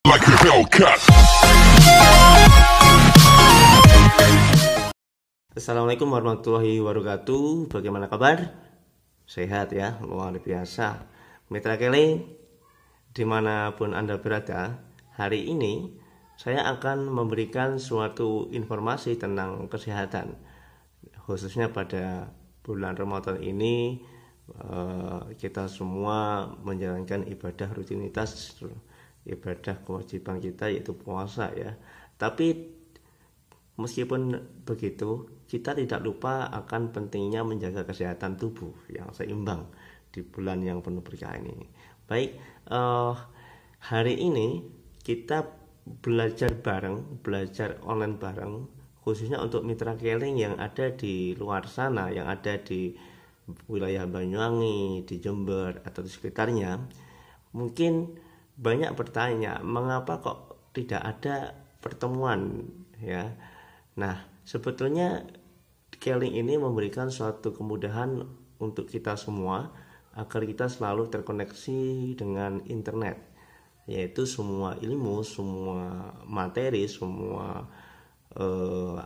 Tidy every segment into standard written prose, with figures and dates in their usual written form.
like a Hellcat. Assalamualaikum warahmatullahi wabarakatuh. Bagaimana kabar? Sehat ya, luar biasa. Mitra Keling, dimanapun Anda berada, hari ini saya akan memberikan suatu informasi tentang kesehatan, khususnya pada bulan Ramadan ini. Kita semua menjalankan ibadah rutinitas, ibadah kewajiban kita yaitu puasa ya. Tapi meskipun begitu, kita tidak lupa akan pentingnya menjaga kesehatan tubuh yang seimbang di bulan yang penuh berkah ini. Baik, hari ini kita belajar online bareng, khususnya untuk mitra Keling yang ada di luar sana, yang ada di wilayah Banyuwangi, di Jember atau di sekitarnya. Mungkin banyak bertanya, mengapa kok tidak ada pertemuan ya. Nah, sebetulnya Keling ini memberikan suatu kemudahan untuk kita semua agar kita selalu terkoneksi dengan internet, yaitu semua ilmu, semua materi, semua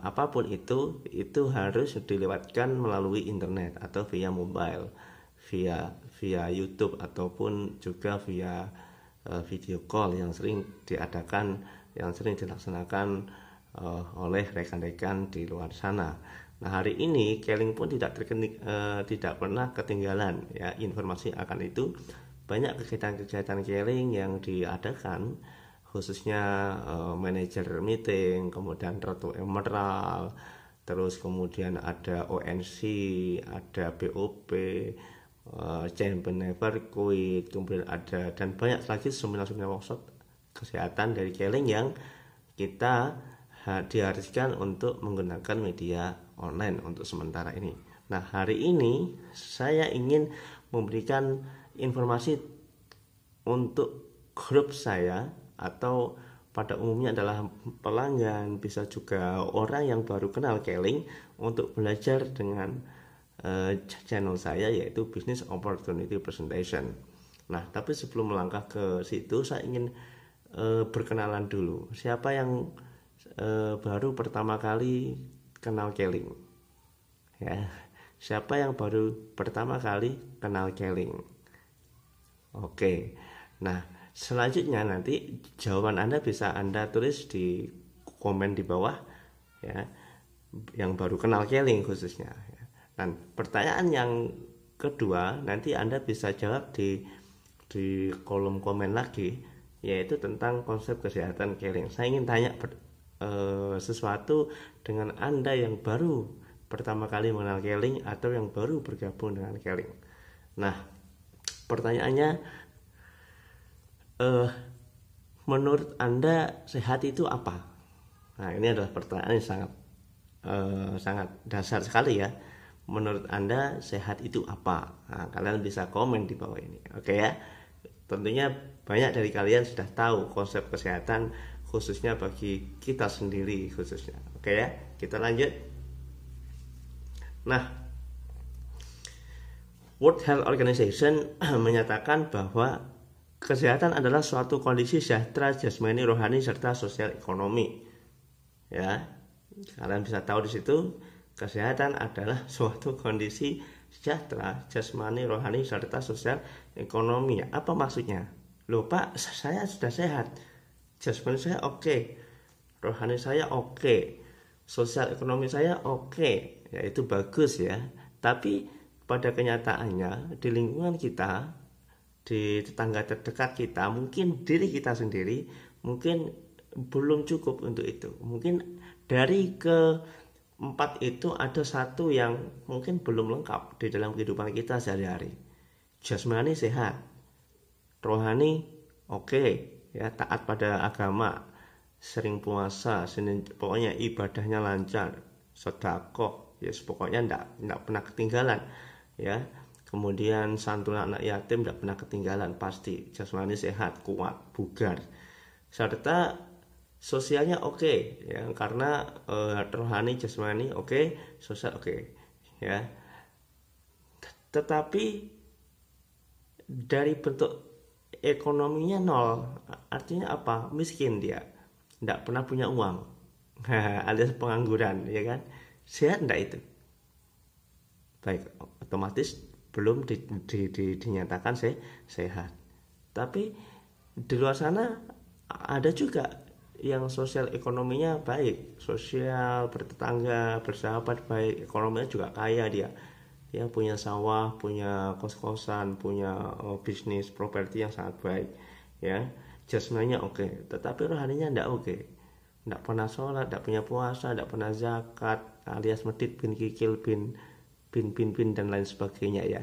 apapun itu harus dilewatkan melalui internet atau via mobile, via YouTube ataupun juga via video call yang sering dilaksanakan oleh rekan-rekan di luar sana. Nah, hari ini Keling pun tidak pernah ketinggalan ya informasi akan itu. Banyak kegiatan-kegiatan Keling yang diadakan, khususnya manajer meeting, kemudian Ratu Emerald, terus kemudian ada ONC, ada BOP, Champion Never Quit, kemudian ada dan banyak lagi seminar-seminar workshop kesehatan dari Keling yang kita diharuskan untuk menggunakan media online untuk sementara ini. Nah, hari ini saya ingin memberikan informasi untuk grup saya, atau pada umumnya adalah pelanggan, bisa juga orang yang baru kenal Keling, untuk belajar dengan channel saya, yaitu Business Opportunity Presentation. Nah, tapi sebelum melangkah ke situ, saya ingin berkenalan dulu. Siapa yang baru pertama kali kenal Keling? Ya, siapa yang baru pertama kali kenal Keling? Oke. Nah, selanjutnya nanti jawaban Anda bisa Anda tulis di komen di bawah ya, yang baru kenal Keling khususnya ya. Dan pertanyaan yang kedua nanti Anda bisa jawab di kolom komen lagi, yaitu tentang konsep kesehatan Keling. Saya ingin tanya sesuatu dengan Anda yang baru pertama kali mengenal Keling atau yang baru bergabung dengan Keling. Nah, pertanyaannya, menurut Anda sehat itu apa? Nah, ini adalah pertanyaan yang sangat dasar sekali ya. Menurut Anda sehat itu apa? Nah, kalian bisa komen di bawah ini. Oke ya. Tentunya banyak dari kalian sudah tahu konsep kesehatan, khususnya bagi kita sendiri khususnya. Oke ya. Kita lanjut. Nah, World Health Organization menyatakan bahwa kesehatan adalah suatu kondisi sejahtera jasmani, rohani, serta sosial ekonomi. Ya, kalian bisa tahu di situ kesehatan adalah suatu kondisi sejahtera jasmani, rohani, serta sosial ekonomi. Apa maksudnya? Loh Pak, saya sudah sehat, jasmani saya oke, rohani saya oke, sosial ekonomi saya oke. Ya, itu bagus ya. Tapi pada kenyataannya di lingkungan kita, di tetangga terdekat kita, mungkin diri kita sendiri mungkin belum cukup untuk itu. Mungkin dari keempat itu ada satu yang mungkin belum lengkap di dalam kehidupan kita sehari-hari. Jasmani sehat, rohani oke, ya, taat pada agama, sering puasa, pokoknya ibadahnya lancar, sedekah, ya pokoknya enggak pernah ketinggalan ya. Kemudian santunan anak yatim tidak pernah ketinggalan, pasti. Jasmani sehat, kuat, bugar. Serta sosialnya oke ya, karena rohani, jasmani oke, sosial oke ya. Tetapi dari bentuk ekonominya nol, artinya apa? Miskin dia, tidak pernah punya uang, alias pengangguran, ya kan? Sehat enggak itu? Baik, otomatis belum dinyatakan sehat. Tapi di luar sana ada juga yang sosial ekonominya baik, sosial, bertetangga, bersahabat baik, ekonominya juga kaya dia, ya punya sawah, punya kos-kosan, punya bisnis properti yang sangat baik, ya jasmaninya oke, tetapi rohaninya tidak oke, tidak pernah sholat, tidak punya puasa, tidak pernah zakat, alias medit bin kikil bin dan lain sebagainya ya.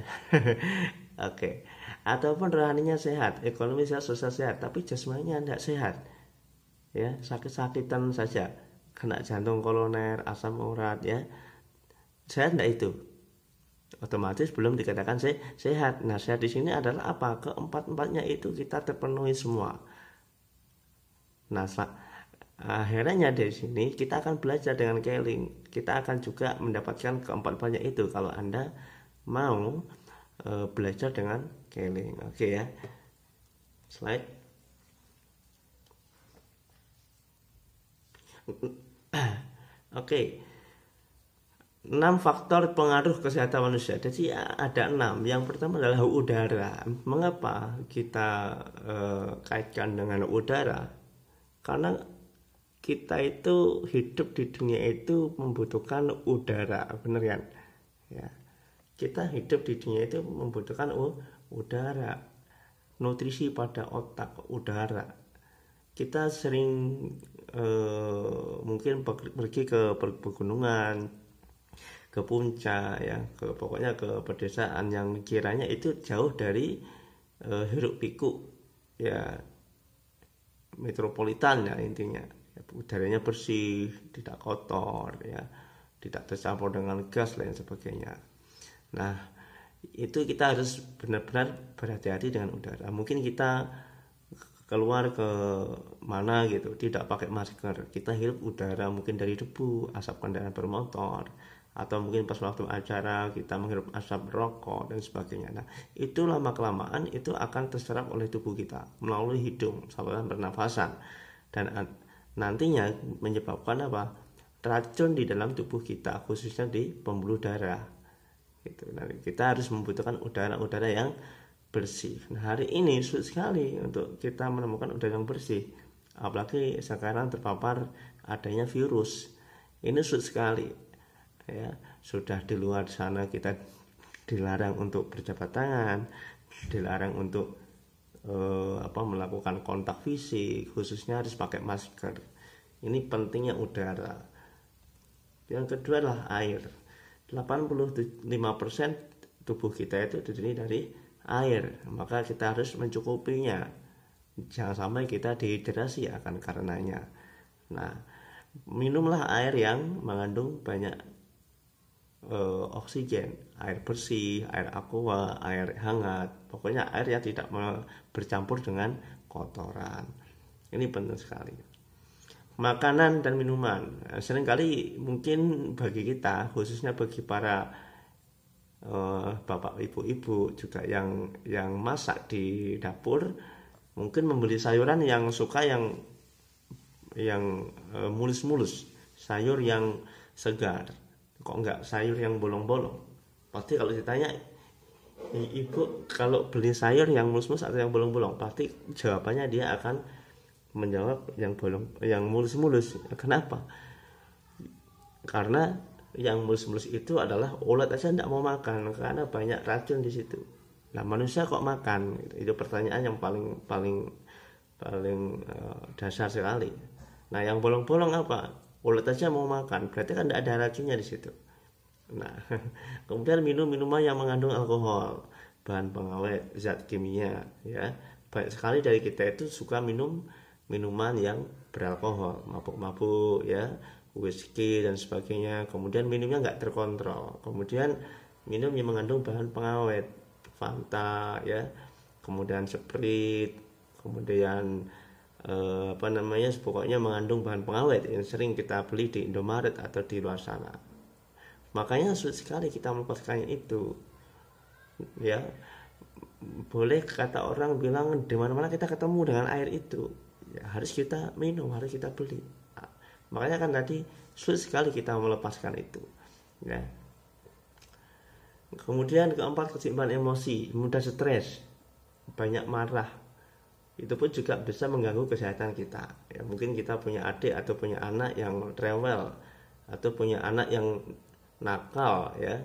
Oke. Ataupun rohaninya sehat, ekonomi sehat, sosial sehat, tapi jasmaninya tidak sehat, ya sakit-sakitan saja, kena jantung koroner, asam urat, ya sehat tidak itu? Otomatis belum dikatakan sehat. Nah, sehat di sini adalah apa? Keempat-empatnya itu kita terpenuhi semua. Nah, akhirnya dari sini kita akan belajar dengan Keling. Kita akan juga mendapatkan keempat-empatnya itu kalau Anda mau belajar dengan Keling. Oke ya. Slide. Oke. 6 faktor pengaruh kesehatan manusia. Jadi ada 6. Yang pertama adalah udara. Mengapa kita kaitkan dengan udara? Karena kita itu hidup di dunia itu membutuhkan udara, benar kan? Ya. Kita hidup di dunia itu membutuhkan udara. Nutrisi pada otak, udara. Kita sering mungkin pergi ke pegunungan, ke puncak, ya pokoknya ke pedesaan yang kiranya itu jauh dari hiruk pikuk ya metropolitan, ya intinya ya, udaranya bersih, tidak kotor, ya tidak tercampur dengan gas lain sebagainya. Nah, itu kita harus benar-benar berhati-hati dengan udara. Mungkin kita keluar ke mana gitu tidak pakai masker, kita hirup udara mungkin dari debu, asap kendaraan bermotor, atau mungkin pas waktu acara kita menghirup asap rokok dan sebagainya. Nah, itu lama kelamaan itu akan terserap oleh tubuh kita melalui hidung, saluran pernafasan, dan nantinya menyebabkan apa? Racun di dalam tubuh kita, khususnya di pembuluh darah. Gitu. Nah, kita harus membutuhkan udara-udara yang bersih. Nah, hari ini sulit sekali untuk kita menemukan udara yang bersih. Apalagi sekarang terpapar adanya virus. Ini sulit sekali. Ya, sudah di luar sana kita dilarang untuk berjabat tangan, dilarang untuk melakukan kontak fisik, khususnya harus pakai masker. Ini pentingnya udara. Yang kedua adalah air. 85% tubuh kita itu terdiri dari air, maka kita harus mencukupinya. Jangan sampai kita dehidrasi akan karenanya. Nah, minumlah air yang mengandung banyak oksigen, air bersih, air aqua, air hangat, pokoknya air yang tidak bercampur dengan kotoran. Ini penting sekali. Makanan dan minuman, seringkali mungkin bagi kita, khususnya bagi para bapak ibu-ibu juga yang masak di dapur, mungkin membeli sayuran yang suka yang mulus-mulus, sayur yang segar, kok enggak sayur yang bolong-bolong. Pasti kalau ditanya, ibu kalau beli sayur yang mulus-mulus atau yang bolong-bolong, pasti jawabannya dia akan menjawab yang bolong, yang mulus-mulus. Kenapa? Karena yang mulus-mulus itu adalah ulat aja tidak mau makan karena banyak racun di situ. Nah, manusia kok makan? Itu pertanyaan yang paling dasar sekali. Nah, yang bolong-bolong apa? Ulat aja mau makan, berarti kan tidak ada racunnya di situ. Nah, kemudian minum minuman yang mengandung alkohol, bahan pengawet, zat kimia, ya. Banyak sekali dari kita itu suka minum minuman yang beralkohol, mabuk-mabuk, ya, whisky dan sebagainya. Kemudian minumnya nggak terkontrol. Kemudian minum yang mengandung bahan pengawet, Fanta, ya. Kemudian Sprite, kemudian pokoknya mengandung bahan pengawet yang sering kita beli di Indomaret atau di luar sana. Makanya sulit sekali kita melepaskannya itu, ya. boleh kata orang bilang di mana-mana kita ketemu dengan air itu, ya harus kita minum, harus kita beli. Nah, makanya kan tadi sulit sekali kita melepaskan itu, ya. Kemudian keempat, ketimpangan emosi, mudah stres, banyak marah. Itu pun juga bisa mengganggu kesehatan kita. Ya, mungkin kita punya adik atau punya anak yang rewel, atau punya anak yang nakal, ya,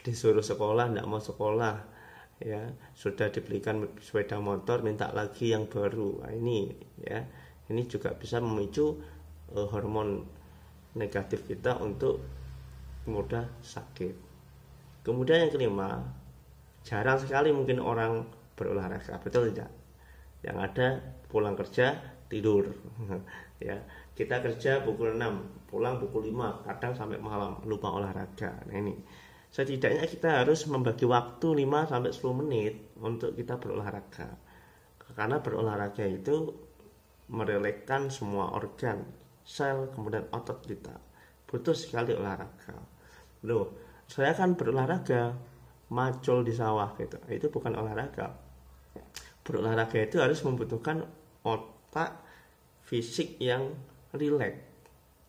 disuruh sekolah tidak mau sekolah, ya, sudah dibelikan sepeda motor minta lagi yang baru. Nah, ini juga bisa memicu hormon negatif kita untuk mudah sakit. Kemudian yang kelima, jarang sekali mungkin orang berolahraga, betul tidak? Yang ada pulang kerja tidur. Ya, kita kerja pukul 6, pulang pukul 5, kadang sampai malam, lupa olahraga. Nah, ini setidaknya kita harus membagi waktu 5 sampai 10 menit untuk kita berolahraga. Karena berolahraga itu merelekkan semua organ, sel, kemudian otot kita. Butuh sekali olahraga. Loh, saya kan berolahraga macul di sawah gitu. Itu bukan olahraga. Berolahraga itu harus membutuhkan otak, fisik yang rileks.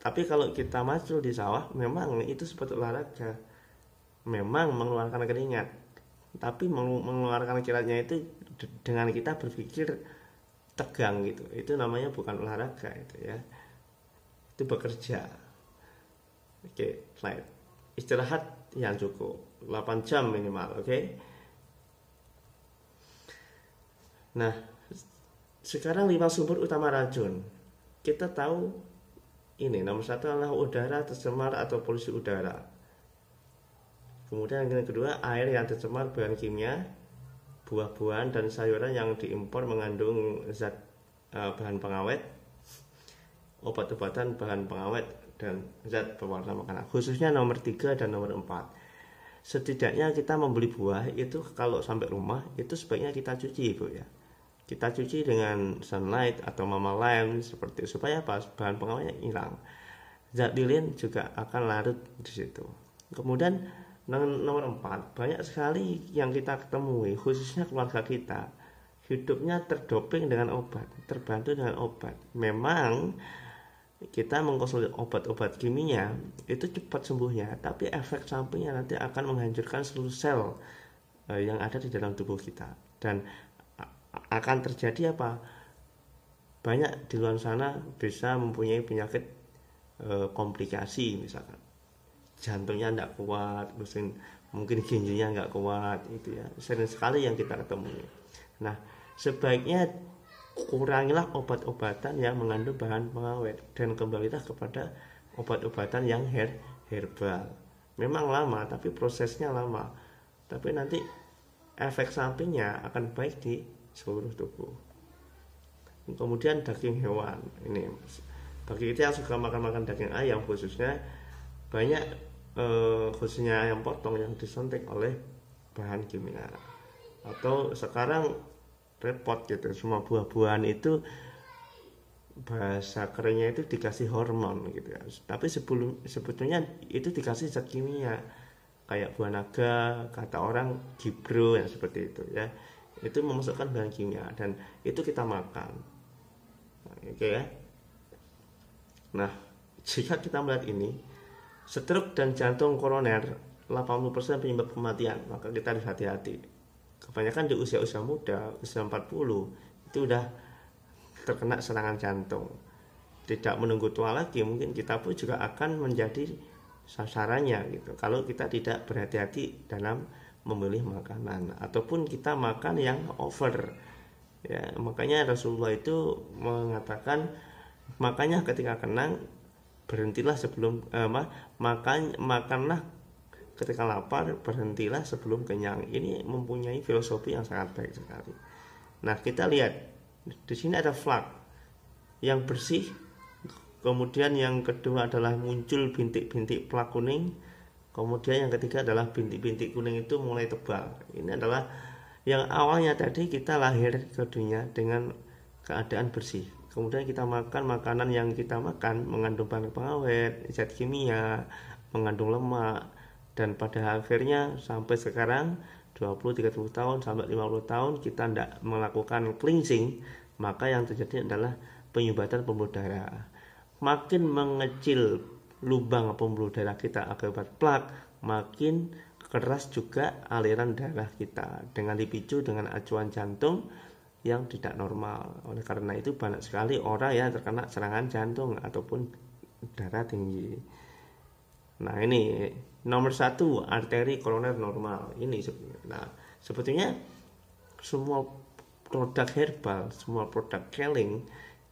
Tapi kalau kita macul di sawah, memang itu seperti olahraga. Memang mengeluarkan keringat. Tapi mengeluarkan keringatnya itu dengan kita berpikir tegang gitu. Itu namanya bukan olahraga itu, ya. Itu bekerja. Oke, slide. Istirahat yang cukup 8 jam minimal, oke. Nah, sekarang 5 sumber utama racun. Kita tahu ini nomor 1 adalah udara tercemar atau polusi udara. Kemudian yang kedua, air yang tercemar bahan kimia, buah-buahan dan sayuran yang diimpor mengandung zat bahan pengawet, obat-obatan bahan pengawet dan zat pewarna makanan. Khususnya nomor 3 dan nomor 4. Setidaknya kita membeli buah itu kalau sampai rumah itu sebaiknya kita cuci, Ibu, ya. Kita cuci dengan sunlight atau mama lime seperti supaya pas bahan pengawetnya hilang. Zat lilin juga akan larut di situ. Kemudian nomor 4, banyak sekali yang kita ketemui, khususnya keluarga kita, hidupnya terdoping dengan obat, terbantu dengan obat. Memang kita mengkonsumsi obat-obat kimia itu cepat sembuhnya, tapi efek sampingnya nanti akan menghancurkan seluruh sel yang ada di dalam tubuh kita. Dan akan terjadi apa? Banyak di luar sana bisa mempunyai penyakit komplikasi, misalkan jantungnya tidak kuat, mungkin ginjalnya nggak kuat, itu ya sering sekali yang kita ketemui. Nah, sebaiknya kurangilah obat-obatan yang mengandung bahan pengawet dan kembalilah kepada obat-obatan yang herbal. Memang lama, tapi prosesnya lama, tapi nanti efek sampingnya akan baik di seluruh tubuh. Kemudian daging hewan, ini bagi kita yang suka makan daging ayam khususnya, banyak khususnya ayam potong yang disuntik oleh bahan kimia, atau sekarang repot gitu, semua buah-buahan itu bahasa kerennya itu dikasih hormon gitu ya. Tapi sebetulnya itu dikasih zat kimia kayak buah naga, kata orang gibro yang seperti itu, ya. Itu memasukkan bahan kimia dan itu kita makan. Oke, ya. Nah, jika kita melihat ini, stroke dan jantung koroner 80% penyebab kematian, maka kita harus hati-hati. Kebanyakan di usia-usia muda, usia 40, itu udah terkena serangan jantung. Tidak menunggu tua lagi, mungkin kita pun juga akan menjadi sasarannya gitu. Kalau kita tidak berhati-hati dalam memilih makanan ataupun kita makan yang over. Ya, makanya Rasulullah itu mengatakan, makanya ketika kenyang berhentilah sebelum makanlah ketika lapar, berhentilah sebelum kenyang. Ini mempunyai filosofi yang sangat baik sekali. Nah, kita lihat di sini ada flak yang bersih, kemudian yang kedua adalah muncul bintik-bintik flak kuning, kemudian yang ketiga adalah bintik-bintik kuning itu mulai tebal. Ini adalah yang awalnya tadi kita lahir ke dunia dengan keadaan bersih. Kemudian kita makan makanan yang kita makan mengandung bahan pengawet, zat kimia, mengandung lemak, dan pada akhirnya sampai sekarang 20-30 tahun sampai 50 tahun kita tidak melakukan cleansing, maka yang terjadi adalah penyumbatan pembuluh darah. Makin mengecil lubang pembuluh darah kita akibat plak, makin keras juga aliran darah kita dengan dipicu dengan acuan jantung yang tidak normal. Oleh karena itu banyak sekali orang yang terkena serangan jantung ataupun darah tinggi. Nah, ini nomor 1, arteri koroner normal. Ini nah, sebetulnya semua produk herbal, semua produk Keling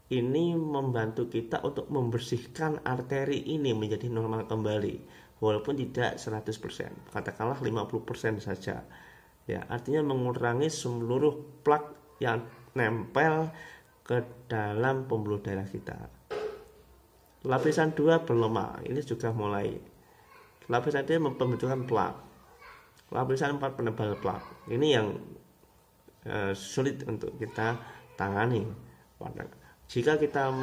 ini membantu kita untuk membersihkan arteri ini menjadi normal kembali, walaupun tidak 100%, katakanlah 50% saja. Ya, artinya mengurangi seluruh plak yang nempel ke dalam pembuluh darah kita. Lapisan 2 berlemak, ini juga mulai. Lapisan 3 pembentukan plak. Lapisan 4 penebal plak. Ini yang sulit untuk kita tangani. Jika kita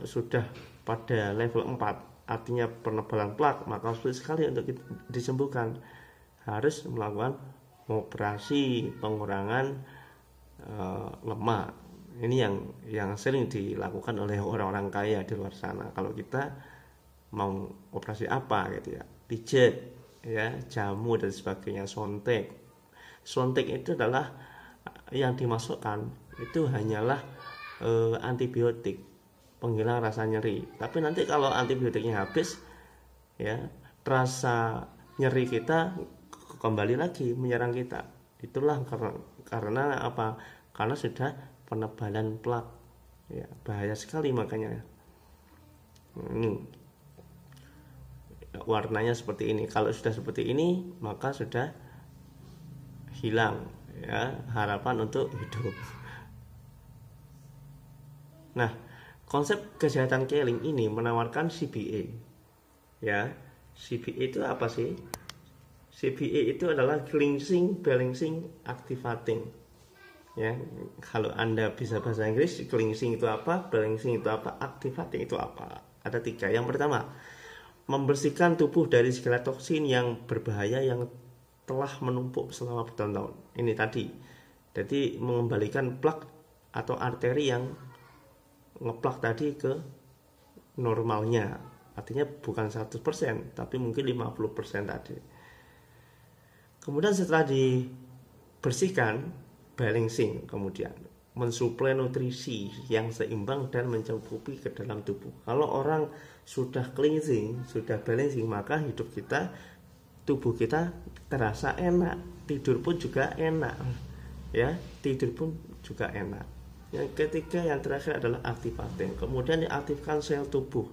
sudah pada level 4, artinya penebalan plak, maka sulit sekali untuk disembuhkan. Harus melakukan operasi pengurangan lemak. Ini yang sering dilakukan oleh orang-orang kaya di luar sana. Kalau kita mau operasi apa gitu ya, pijat, ya, jamu dan sebagainya, sontek. Sontek itu adalah yang dimasukkan itu hanyalah antibiotik penghilang rasa nyeri. Tapi nanti kalau antibiotiknya habis, ya, rasa nyeri kita kembali lagi menyerang kita. Itulah karena apa? Karena sudah penebalan plak. Ya, bahaya sekali makanya. Warnanya seperti ini. Kalau sudah seperti ini, maka sudah hilang, ya, harapan untuk hidup. Nah, konsep kesehatan Keling ini menawarkan CBA. Ya, CBA itu apa sih? CBA itu adalah cleansing, balancing, activating. Ya, kalau Anda bisa bahasa Inggris, cleansing itu apa, balancing itu apa, activating itu apa? Ada 3. Yang pertama, membersihkan tubuh dari segala toksin yang berbahaya yang telah menumpuk selama bertahun-tahun. Ini tadi. Jadi mengembalikan plak atau arteri yang ngeplak tadi ke normalnya. Artinya bukan 100%, tapi mungkin 50% tadi. Kemudian setelah dibersihkan, balancing, kemudian mensuplai nutrisi yang seimbang dan mencukupi ke dalam tubuh. Kalau orang sudah cleansing, sudah balancing, maka hidup kita, tubuh kita terasa enak, tidur pun juga enak. Ya, tidur pun juga enak. Yang ketiga, yang terakhir adalah activating. Kemudian diaktifkan sel tubuh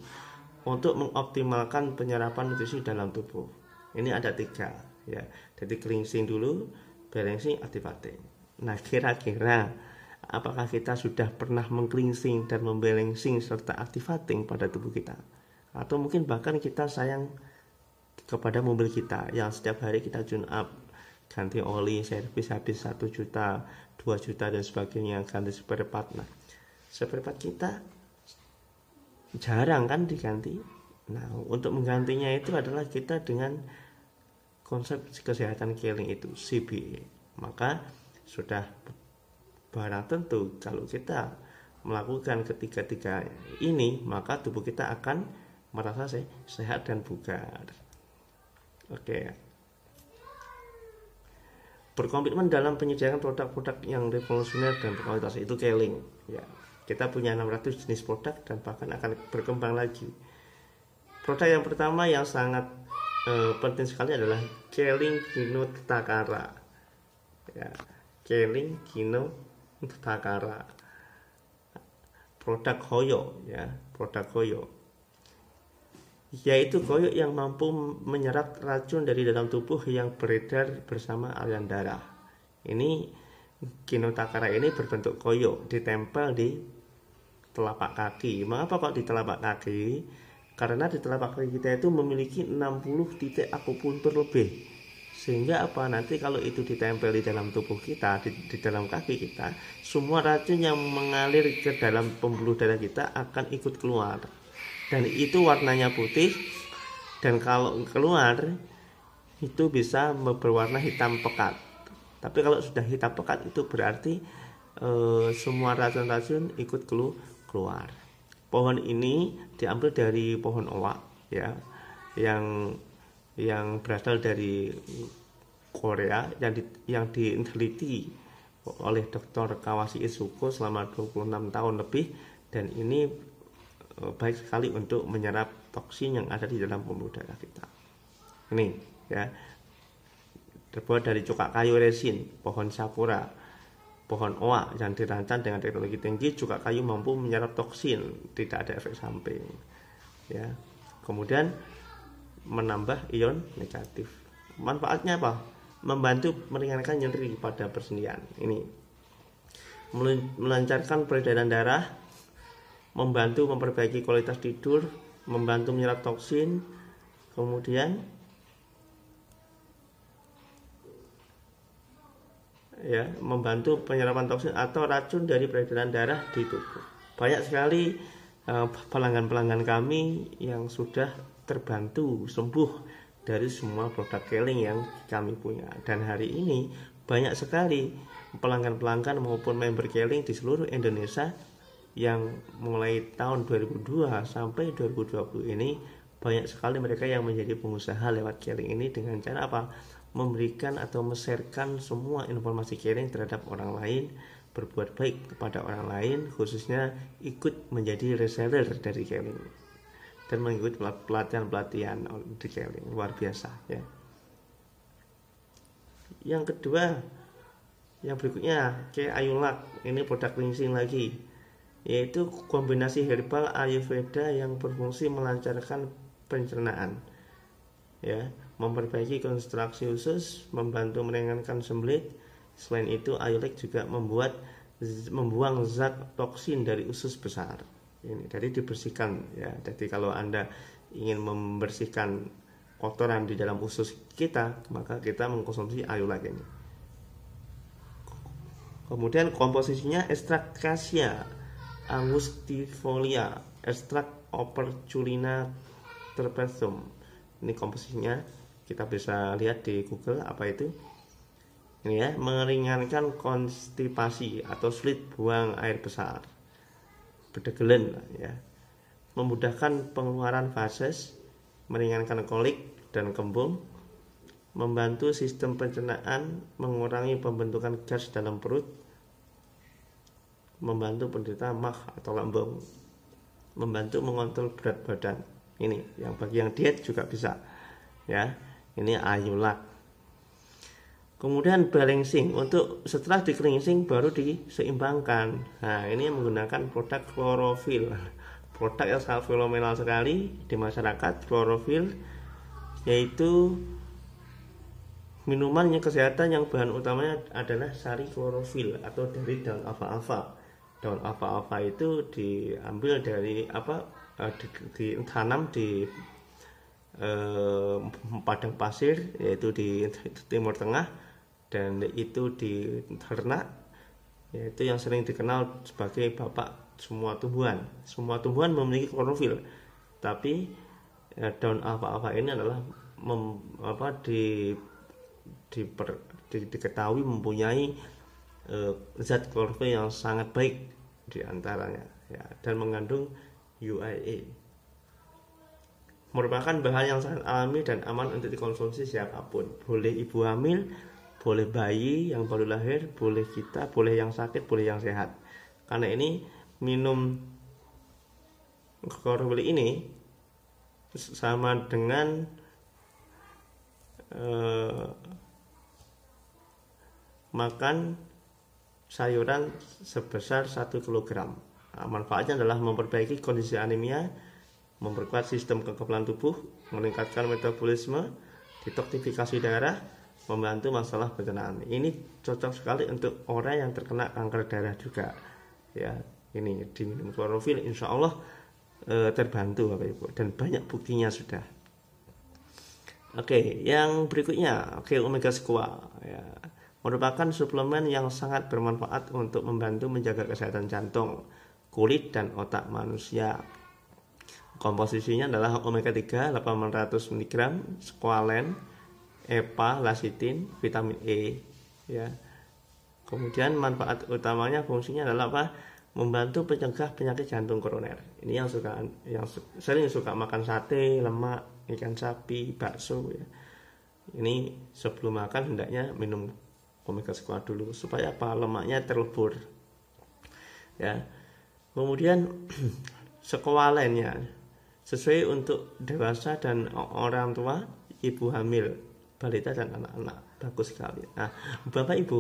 untuk mengoptimalkan penyerapan nutrisi dalam tubuh. Ini ada 3, ya. Jadi cleansing dulu, balancing, activating. Nah, kira-kira apakah kita sudah pernah meng-cleansing dan membalancing serta activating pada tubuh kita? Atau mungkin bahkan kita sayang kepada mobil kita yang setiap hari kita tune up, ganti oli, servis habis 1 juta, 2 juta dan sebagainya, ganti spare part. Nah, spare part kita jarang kan diganti. Nah, untuk menggantinya itu adalah kita dengan konsep kesehatan Keling itu, CBA. Maka sudah barang tentu kalau kita melakukan ketiga-tiga ini, maka tubuh kita akan merasa sehat dan bugar. Oke. Berkomitmen dalam penyediaan produk-produk yang revolusioner dan berkualitas itu Keling. Ya, kita punya 600 jenis produk dan bahkan akan berkembang lagi. Produk yang pertama yang sangat penting sekali adalah Keling Kino Takara. Ya, Keling Kino Takara. Produk Hoyo, ya, produk Hoyo. Yaitu koyok yang mampu menyerap racun dari dalam tubuh yang beredar bersama aliran darah. Ini Kinotakara ini berbentuk koyok, ditempel di telapak kaki. Mengapa kok di telapak kaki? Karena di telapak kaki kita itu memiliki 60 titik akupuntur lebih. Sehingga apa? Nanti kalau itu ditempel di dalam tubuh kita, di dalam kaki kita, semua racun yang mengalir ke dalam pembuluh darah kita akan ikut keluar. Dan itu warnanya putih, dan kalau keluar itu bisa berwarna hitam pekat. Tapi kalau sudah hitam pekat itu berarti semua racun-racun ikut keluar. Pohon ini diambil dari pohon oak ya, yang berasal dari Korea, yang diteliti oleh Dr. Kawashi Izuko selama 26 tahun lebih, dan ini baik sekali untuk menyerap toksin yang ada di dalam pembuluh darah kita. Ini ya, terbuat dari cuka kayu resin, pohon sakura, pohon oak yang dirancang dengan teknologi tinggi. Cuka kayu mampu menyerap toksin, tidak ada efek samping ya. Kemudian menambah ion negatif. Manfaatnya apa? Membantu meringankan nyeri pada persendian. Ini melancarkan peredaran darah, membantu memperbaiki kualitas tidur, membantu menyerap toksin, kemudian ya, membantu penyerapan toksin atau racun dari peredaran darah di tubuh. Banyak sekali pelanggan-pelanggan kami yang sudah terbantu sembuh dari semua produk Keling yang kami punya. Dan hari ini banyak sekali pelanggan-pelanggan maupun member Keling di seluruh Indonesia yang mulai tahun 2002 sampai 2020 ini, banyak sekali mereka yang menjadi pengusaha lewat Keling ini dengan cara apa? Memberikan atau men-sharekan semua informasi Keling terhadap orang lain, berbuat baik kepada orang lain, khususnya ikut menjadi reseller dari Keling dan mengikuti pelatihan-pelatihan di Keling. Luar biasa ya. Yang kedua, yang berikutnya Ke Ayulak, ini produk cleansing lagi, yaitu kombinasi herbal Ayurveda yang berfungsi melancarkan pencernaan ya, memperbaiki konstruksi usus, membantu meringankan sembelit. Selain itu, Ayurveda juga membuang zat toksin dari usus besar. Ini jadi dibersihkan ya. Jadi kalau Anda ingin membersihkan kotoran di dalam usus kita, maka kita mengkonsumsi Ayurveda ini. Kemudian komposisinya ekstrak Cassia angustifolia, ekstrak Operculina terpesum. Ini komposisinya, kita bisa lihat di Google apa itu. Ini ya, meringankan konstipasi atau sulit buang air besar, bedegelen ya, memudahkan pengeluaran feses, meringankan kolik dan kembung, membantu sistem pencernaan, mengurangi pembentukan gas dalam perut, membantu penderita MAG atau lambung, membantu mengontrol berat badan. Ini yang bagi yang diet juga bisa ya. Ini Ayulak. Kemudian balancing, untuk setelah di cleansing baru diseimbangkan. Nah, ini menggunakan produk klorofil, produk yang sangat fenomenal sekali di masyarakat. Klorofil yaitu minuman yang kesehatan yang bahan utamanya adalah sari klorofil atau dari daun alfalfa. Daun alfalfa itu diambil dari ditanam di padang pasir, yaitu di Timur Tengah, dan itu diternak, yaitu yang sering dikenal sebagai bapak semua tumbuhan. Semua tumbuhan memiliki klorofil, tapi daun alfalfa ini adalah diketahui mempunyai zat klorofil yang sangat baik diantaranya ya, dan mengandung UAA, merupakan bahan yang sangat alami dan aman untuk dikonsumsi siapapun. Boleh ibu hamil, boleh bayi yang baru lahir, boleh kita, boleh yang sakit, boleh yang sehat. Karena ini minum klorofil ini sama dengan makan sayuran sebesar 1 kg. Manfaatnya adalah memperbaiki kondisi anemia, memperkuat sistem kekebalan tubuh, meningkatkan metabolisme, detoksifikasi darah, membantu masalah pencernaan. Ini cocok sekali untuk orang yang terkena kanker darah juga ya. Ini diminum klorofil, insya Allah terbantu Bapak Ibu, dan banyak buktinya sudah. Oke, yang berikutnya, Omega Squat ya, merupakan suplemen yang sangat bermanfaat untuk membantu menjaga kesehatan jantung, kulit, dan otak manusia. Komposisinya adalah omega 3 800 mg, squalene, EPA, lecithin, vitamin E, ya. Kemudian manfaat utamanya fungsinya adalah apa? Membantu pencegah penyakit jantung koroner. Ini yang sering suka makan sate, lemak, ikan sapi, bakso ya. Ini sebelum makan hendaknya minum omega squat dulu supaya apa? Lemaknya terlebur. Ya. Kemudian sekualennya sesuai untuk dewasa dan orang tua, ibu hamil, balita dan anak-anak. Bagus sekali. Nah, Bapak Ibu,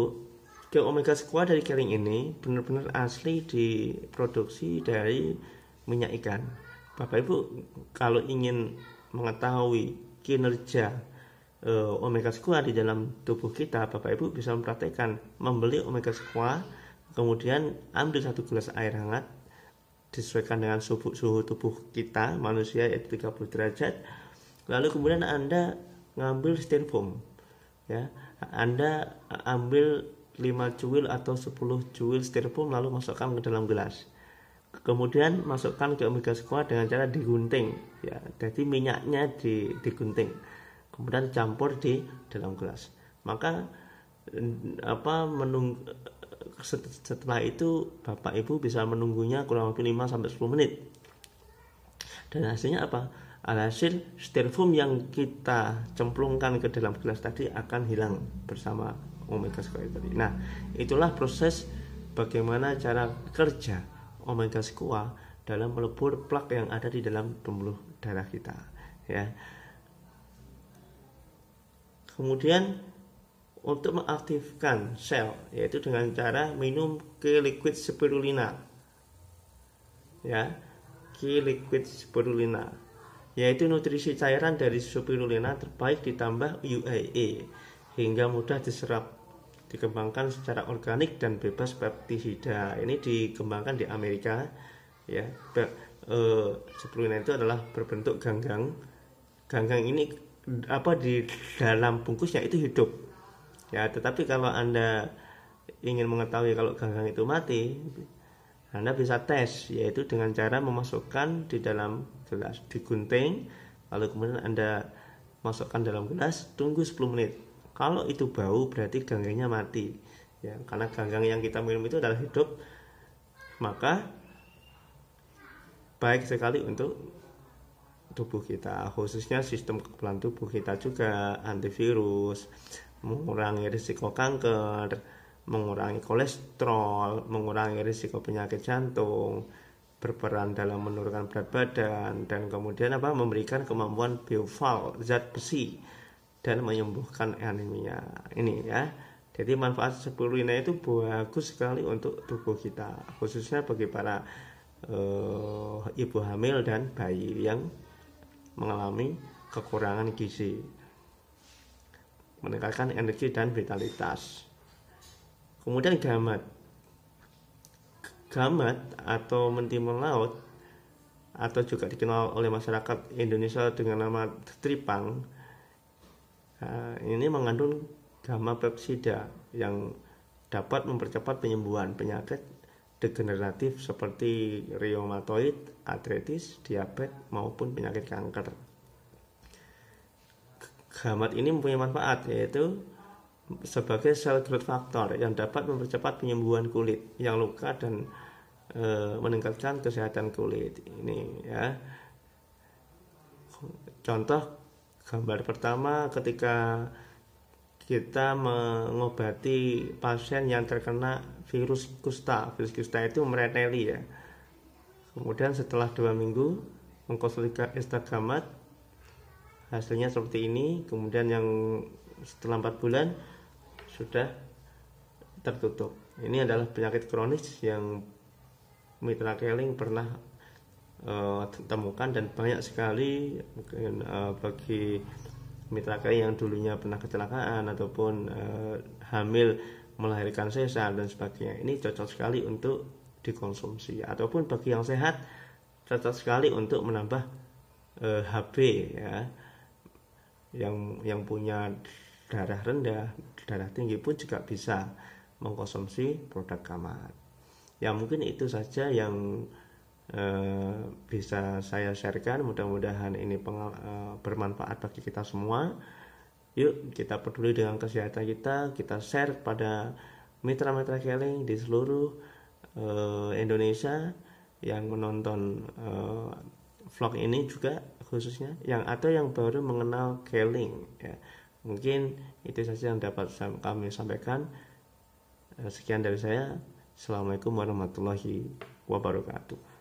omega squat dari Keling ini benar-benar asli diproduksi dari minyak ikan. Bapak Ibu kalau ingin mengetahui kinerja omega squat di dalam tubuh kita, Bapak Ibu bisa mempraktekkan membeli omega squat, kemudian ambil 1 gelas air hangat disesuaikan dengan suhu tubuh kita manusia yaitu 30 derajat. Lalu kemudian Anda ngambil styrofoam, ya. Anda ambil 5 cuil atau 10 cuil styrofoam lalu masukkan ke dalam gelas. Kemudian masukkan ke omega squat dengan cara digunting, ya. Jadi minyaknya digunting. Kemudian campur di dalam gelas. Maka setelah itu Bapak Ibu bisa menunggunya kurang lebih 5 sampai 10 menit. Dan hasilnya apa? Alhasil styrofoam yang kita cemplungkan ke dalam gelas tadi akan hilang bersama omega squat tadi. Nah, itulah proses bagaimana cara kerja omega squat dalam melebur plak yang ada di dalam pembuluh darah kita, ya. Kemudian untuk mengaktifkan sel yaitu dengan cara minum Key Liquid Spirulina, ya. Key Liquid Spirulina yaitu nutrisi cairan dari spirulina terbaik ditambah UAA hingga mudah diserap, dikembangkan secara organik dan bebas pestisida. Ini dikembangkan di Amerika, ya. Spirulina itu adalah berbentuk ganggang. Ganggang ini di dalam bungkusnya itu hidup, ya. Tetapi kalau Anda ingin mengetahui kalau ganggang itu mati, Anda bisa tes, yaitu dengan cara memasukkan di dalam gelas, digunting, lalu kemudian Anda masukkan dalam gelas, tunggu 10 menit. Kalau itu bau berarti ganggangnya mati, ya. Karena ganggang yang kita minum itu adalah hidup, maka baik sekali untuk tubuh kita, khususnya sistem kekebalan tubuh kita juga, antivirus, mengurangi risiko kanker, mengurangi kolesterol, mengurangi risiko penyakit jantung, berperan dalam menurunkan berat badan, dan kemudian memberikan kemampuan bioval, zat besi, dan menyembuhkan anemia. Ini, ya. Jadi manfaat spirulina itu bagus sekali untuk tubuh kita, khususnya bagi para ibu hamil dan bayi yang mengalami kekurangan gizi, meningkatkan energi dan vitalitas. Kemudian gamat atau mentimun laut atau juga dikenal oleh masyarakat Indonesia dengan nama tripang, ini mengandung gamma pepsida yang dapat mempercepat penyembuhan penyakit degeneratif seperti rheumatoid, artritis, diabetes maupun penyakit kanker. Gamat ini mempunyai manfaat yaitu sebagai cell growth factor yang dapat mempercepat penyembuhan kulit yang luka dan meningkatkan kesehatan kulit. Ini, ya. Contoh gambar pertama ketika kita mengobati pasien yang terkena virus kusta. Virus kusta itu mereteli, ya. Kemudian setelah 2 minggu mengkonsumsi gamat, hasilnya seperti ini. Kemudian yang setelah 4 bulan sudah tertutup. Ini adalah penyakit kronis yang Mitra Keling pernah temukan, dan banyak sekali mungkin bagi Mitra Keling yang dulunya pernah kecelakaan ataupun hamil melahirkan sesar dan sebagainya, ini cocok sekali untuk dikonsumsi. Ataupun bagi yang sehat cocok sekali untuk menambah HB, ya. Yang punya darah rendah, darah tinggi pun juga bisa mengkonsumsi produk gamat. Ya, mungkin itu saja yang bisa saya sharekan. Mudah-mudahan ini bermanfaat bagi kita semua. Yuk kita peduli dengan kesehatan kita share pada mitra-mitra Keling di seluruh Indonesia yang menonton vlog ini juga, khususnya atau yang baru mengenal Keling ya. Mungkin itu saja yang dapat kami sampaikan. Sekian dari saya. Assalamualaikum warahmatullahi wabarakatuh.